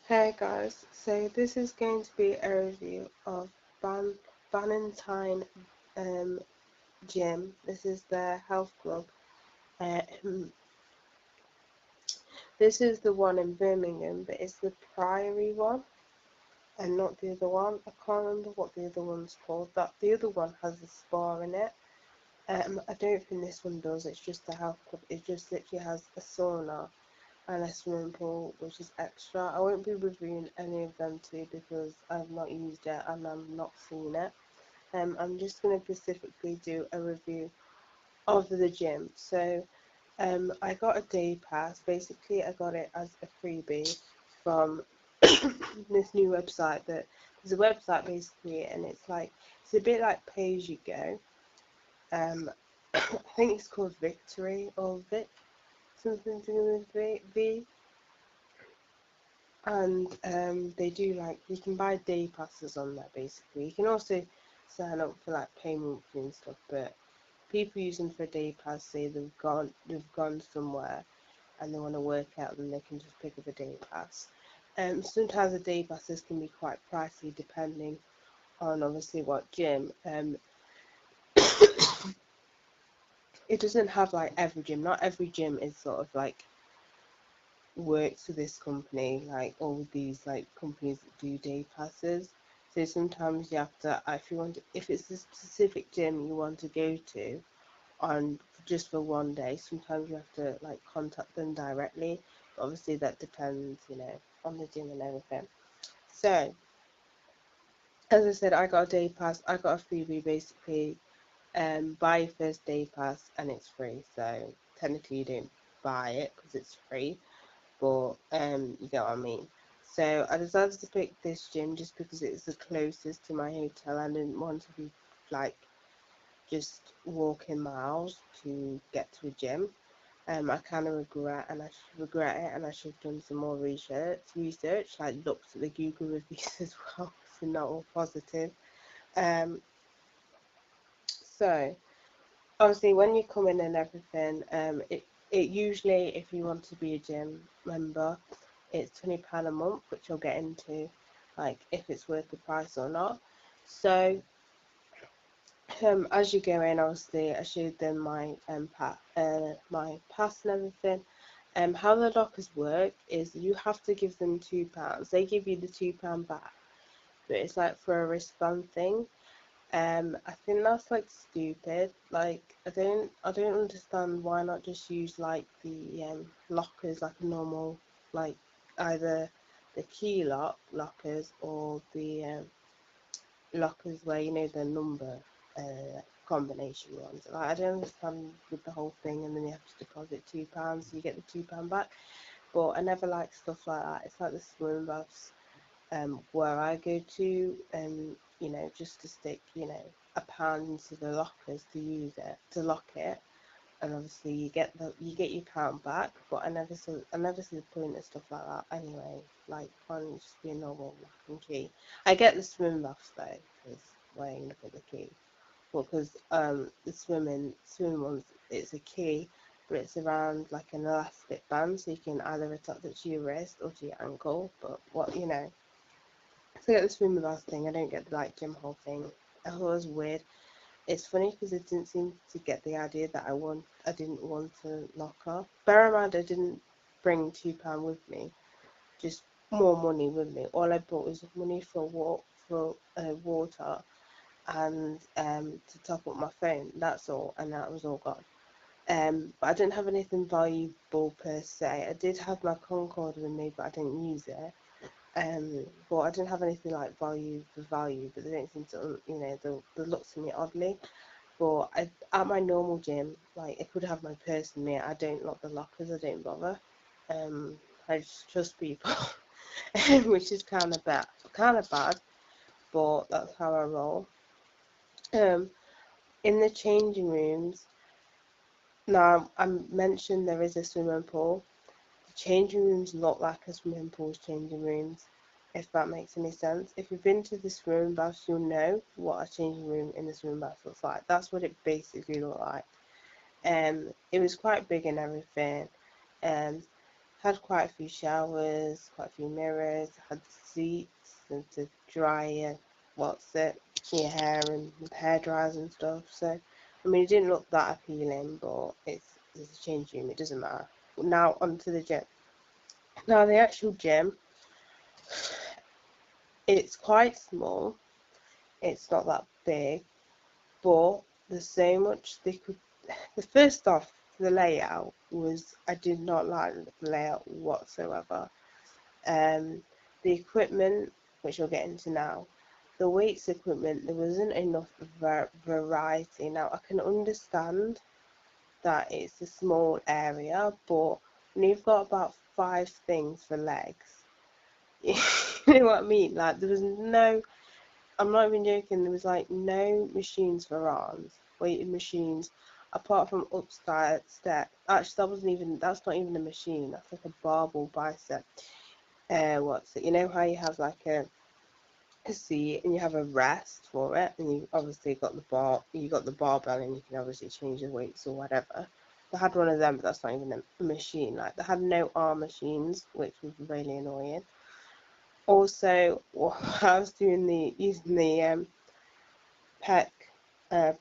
Hey guys, so this is going to be a review of Bannaytne um, Gym. This is their health club. Um, this is the one in Birmingham, but it's the Priary one and not the other one. I can't remember what the other one's called. That the other one has a spa in it. I don't think this one does. It's just the health club. It just literally has a sauna and a swimming pool, which is extra. I won't be reviewing any of them too because I've not used it and I'm not seeing it. I'm just going to specifically do a review of the gym. So I got a day pass. Basically, I got it as a freebie from this new website. That there's a website basically, and it's a bit like pay as you go. I think it's called Victory or Vic, something to do with V. And they do like you can buy day passes on there basically. You can also sign up for like pay monthly and stuff, but people use them for a day pass say they've gone somewhere and they want to work out, then they can just pick up a day pass. Sometimes the day passes can be quite pricey depending on obviously what gym. It doesn't have like every gym. Not every gym is sort of like works for this company, like all these like companies that do day passes. So sometimes you have to, if it's a specific gym you want to go to on just for one day, sometimes you have to like contact them directly. But obviously that depends, on the gym and everything. So as I said, I got a day pass. I got a freebie basically. Buy your first day pass and it's free. So technically you don't buy it because it's free, but you get what I mean. So I decided to pick this gym just because it's the closest to my hotel. I didn't want to be like just walking miles to get to a gym. I kind of regret it, and I should have done some more research, like looked at the Google reviews as well, so not all positive. Um, so obviously when you come in and everything, it usually, if you want to be a gym member, it's £20 a month, which I'll get into, like if it's worth the price or not. So as you go in, obviously I showed them my pass and everything. How the lockers work is you have to give them £2. They give you the £2 back, but it's like for a wristband thing. I think that's like stupid. Like I don't understand why not just use like the lockers like a normal, like either the key lockers or the lockers where the number combination ones. Like I don't understand with the whole thing, and then you have to deposit £2, so you get the £2 back. But I never like stuff like that. It's like the swim baths where I go to, and just to stick, a pound into the lockers to use it to lock it, and obviously you get your pound back. But I never see the point of stuff like that anyway. Like, why don't it just be a normal lock and key? I get the swim baths though, because where are you gonna put the key? Well, because the swimming ones, it's a key, but it's around like an elastic band, so you can either attach it to your wrist or to your ankle. But so I get the swim bath thing. I don't get the like gym hole thing. I thought it was weird. It's funny because I didn't seem to get the idea that I didn't want a locker. Bear in mind, I didn't bring £2 with me, just more money with me. All I brought was money for water and to top up my phone. That's all, and that was all gone. But I didn't have anything valuable per se. I did have my Concorde with me, but I didn't use it. But I didn't have anything like value for value, but they don't seem to, they look to me oddly. But at my normal gym, like I could have my purse in me. I don't lock the lockers. I don't bother. I just trust people, which is kind of bad, but that's how I roll. Um, in the changing rooms, now I mentioned there is a swimming pool. The changing rooms look like a swimming pool's changing rooms, if that makes any sense. If you've been to the swimming baths, you'll know what a changing room in the swimming bath looks like. That's what it basically looked like. It was quite big and everything. Um, Had quite a few showers, quite a few mirrors, had seats and to dry your hair and hair dryers and stuff. So I mean, it didn't look that appealing, but it's a change room. It doesn't matter. Now onto the gym. Now the actual gym, it's quite small. It's not that big, but there's so much they could. The first off, the layout was I did not like the layout whatsoever. The equipment, which we'll get into now, the weights equipment, there wasn't enough variety. Now I can understand that it's a small area, but when you've got about 5 things for legs, you know what I mean? Like there was no, I'm not even joking, there was like no machines for arms, weighted machines, apart from upstairs step. Actually, that's not even a machine. That's like a barbell bicep. What's it? You know how you have like a seat and you have a rest for it, and you obviously got the barbell, and you can obviously change the weights or whatever. They had one of them, but that's not even a machine. Like they had no arm machines, which was really annoying. Also, while I was using the pec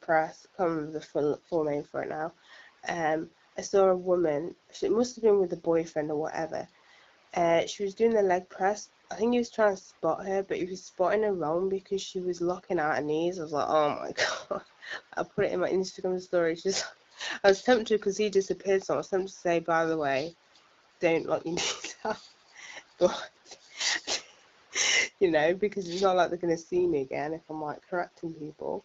press, I can't remember the full name for it now. I saw a woman. It must have been with a boyfriend or whatever. She was doing the leg press. I think he was trying to spot her, but he was spotting her wrong because she was locking out her knees. I was like, oh my god. I put it in my Instagram story. I was tempted because he disappeared, so I was tempted to say, by the way, don't lock your knees out. But, because it's not like they're going to see me again if I'm like correcting people.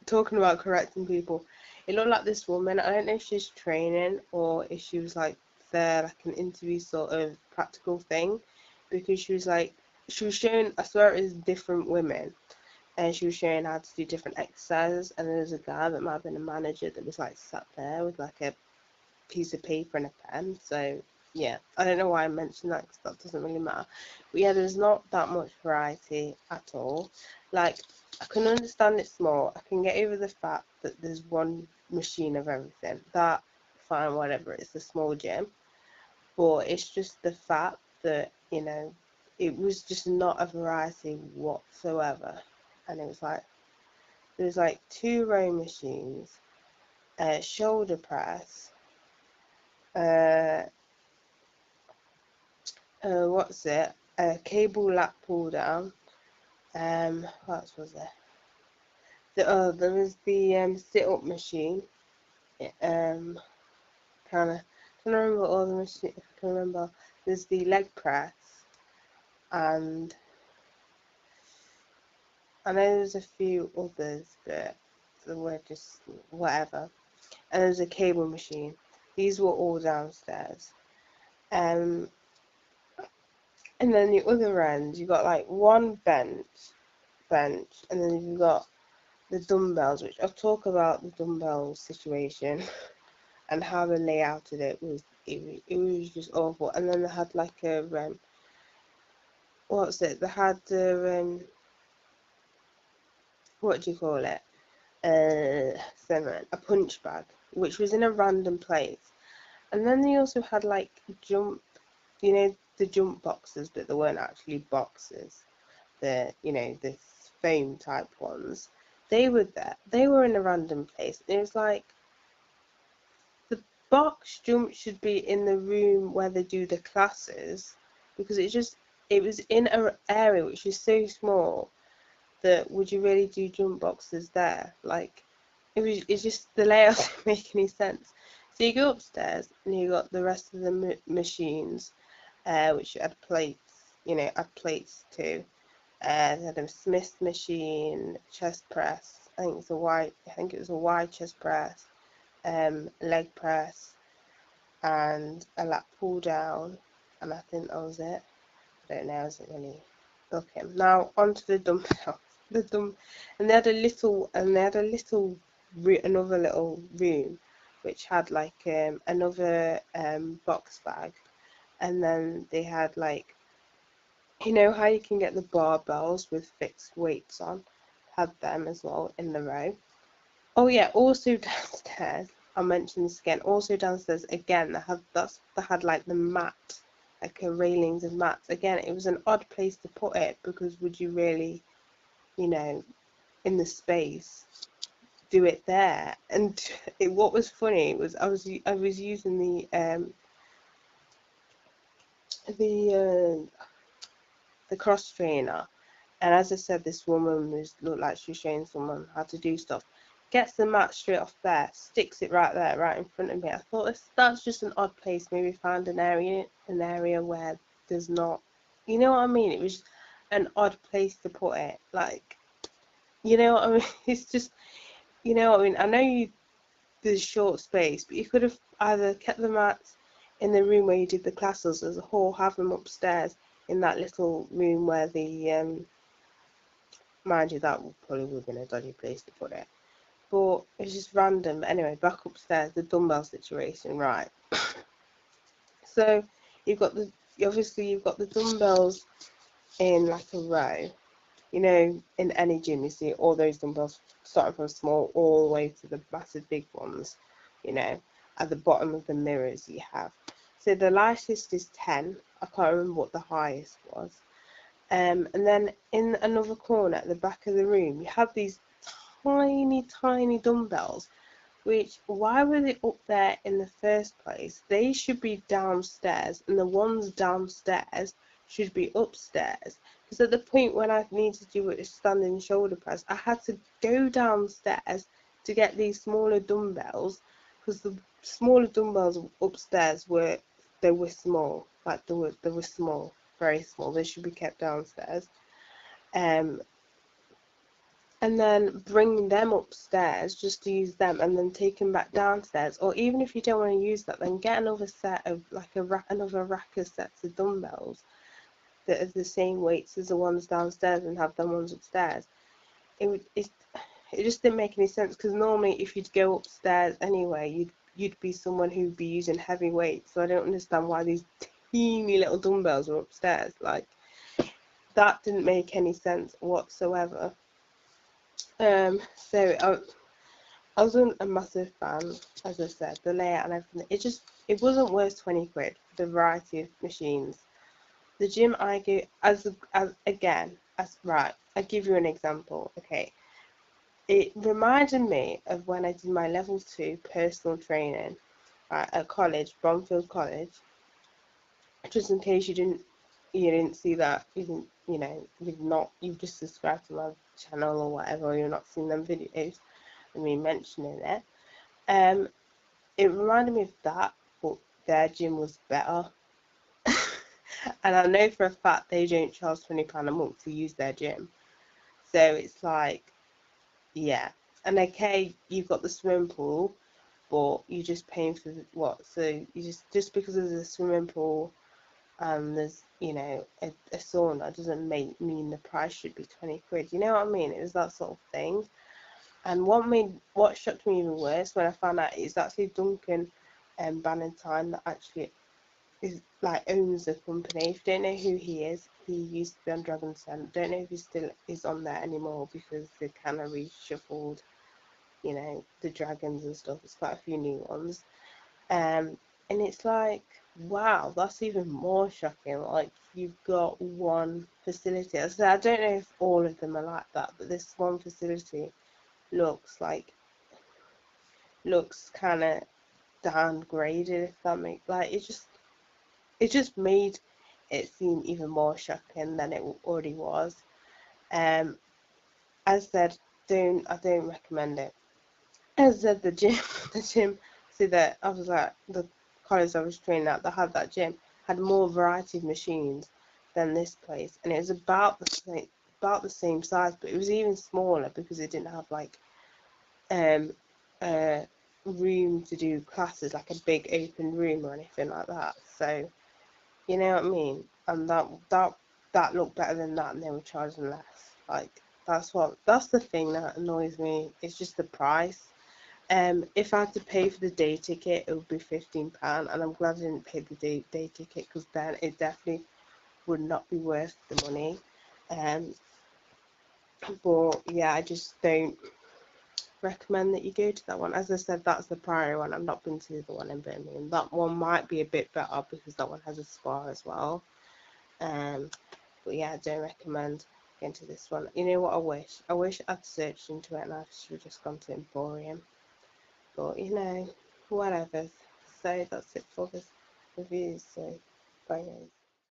Talking about correcting people, it looked like this woman. I don't know if she's training or if she was like there like an interview sort of practical thing, because she was showing. I swear it was different women, and she was showing how to do different exercises. And there was a guy that might have been a manager that was like sat there with like a piece of paper and a pen. So yeah, I don't know why I mentioned that because that doesn't really matter. But yeah, there's not that much variety at all. Like I can understand it's small. I can get over the fact that there's one machine of everything. That fine, whatever. It's a small gym, but it's just the fact that it was just not a variety whatsoever. And it was like there was like 2 row machines, shoulder press, uh, what's it? A cable lat pull down. What else was there? There was the sit up machine. Kind of trying to remember all the machine. If I can remember, there's the leg press, and I know there's a few others, but they were just whatever. And there's a cable machine. These were all downstairs. Um, and then the other end, you got like one bench, and then you've got the dumbbells, which I'll talk about the dumbbell situation and how the layout of it was just awful. And then they had like a what's it? They had what do you call it? A punch bag, which was in a random place. And then they also had like the jump boxes, but they weren't actually boxes. The foam type ones. They were there. They were in a random place. It was like the box jump should be in the room where they do the classes, because it was in an area which is so small that would you really do jump boxes there? Like it's just the layout didn't make any sense. So you go upstairs and you got the rest of the machines, which had plates too. They had a Smith machine, chest press. I think it was a wide chest press, leg press, and a lat pull down, and I think that was it. I don't know. I wasn't really looking. Now onto the dumbbells. And they had another little room, which had like another box bag, and then they had like, how you can get the barbells with fixed weights on, had them as well in the row. Oh yeah, also downstairs, I'll mention this again. Also downstairs, again, they had like the mat, like a railings and mats. Again, it was an odd place to put it, because would you really, you know, in the space, do it there? And what was funny was I was using the cross trainer, and as I said, this woman looked like she was showing someone how to do stuff. Gets the mat straight off there, sticks it right there, right in front of me. I thought that's just an odd place. Maybe find an area where there's not, you know what I mean? It was an odd place to put it. Like, you know what I mean? It's just, you know what I mean? I know there's short space, but you could have either kept the mats in the room where you did the classes as a whole, have them upstairs in that little room where the mind you, that probably would have been a dodgy place to put it. But it's just random. Anyway, back upstairs, the dumbbell situation, right? So you've got you've got the dumbbells in like a row. You know, in any gym, you see all those dumbbells starting from small all the way to the massive big ones. You know, at the bottom of the mirrors you have. So the lightest is 10. I can't remember what the highest was. And then in another corner at the back of the room, you have these tiny, tiny dumbbells, which, why were they up there in the first place? They should be downstairs, and the ones downstairs should be upstairs. Because at the point when I needed to do a standing shoulder press, I had to go downstairs to get these smaller dumbbells, because the smaller dumbbells upstairs were small, like they were small, very small. They should be kept downstairs. And then bring them upstairs just to use them, and then take them back downstairs. Or even if you don't want to use that, then get another set of like another rack of sets of dumbbells that are the same weights as the ones downstairs, and have them ones upstairs. It just didn't make any sense, because normally if you'd go upstairs anyway, you'd be someone who'd be using heavy weights. So I don't understand why these teeny little dumbbells were upstairs. Like, that didn't make any sense whatsoever. So I wasn't a massive fan, as I said, the layout and everything. It wasn't worth 20 quid for the variety of machines. The gym I go right, I'll give you an example. Okay, it reminded me of when I did my level 2 personal training, right, at college, Bromfield College. Just in case you didn't see that, you've just subscribed to my channel or whatever, or you've not seen them videos of me mentioning it. It reminded me of that, but their gym was better. And I know for a fact they don't charge £20 a month to use their gym. So it's like, yeah. And okay, you've got the swimming pool, but you're just paying for what? So you just because there's a swimming pool and there's, a sauna, doesn't mean the price should be 20 quid. You know what I mean? It was that sort of thing. And what shocked me even worse when I found out is actually Duncan Bannaytne that actually owns the company. If you don't know who he is, he used to be on Dragon's Den. Don't know if he still is on there anymore, because they kind of reshuffled, the dragons and stuff. There's quite a few new ones. And it's like, wow, that's even more shocking. Like, you've got one facility. So I don't know if all of them are like that, but this one facility looks kind of downgraded, if that makes, like, it just made it seem even more shocking than it already was. As I said, I don't recommend it. As I said, the gym the gym see that I was like, the college I was training at that had that gym had more variety of machines than this place, and it was about the same size, but it was even smaller because it didn't have like room to do classes, like a big open room or anything like that. So, you know what I mean? And that looked better than that, and they were charging less. Like, that's the thing that annoys me. It's just the price. If I had to pay for the day ticket, it would be £15, and I'm glad I didn't pay the day ticket, because then it definitely would not be worth the money. But yeah, I just don't. recommend that you go to that one. As I said, that's the Priory one. I've not been to the one in Birmingham. That one might be a bit better because that one has a spa as well. But yeah, I don't recommend going to this one. You know what I wish? I wish I'd searched into it and I should have just gone to Emporium. But you know, whatever. So that's it for this review. So bye guys.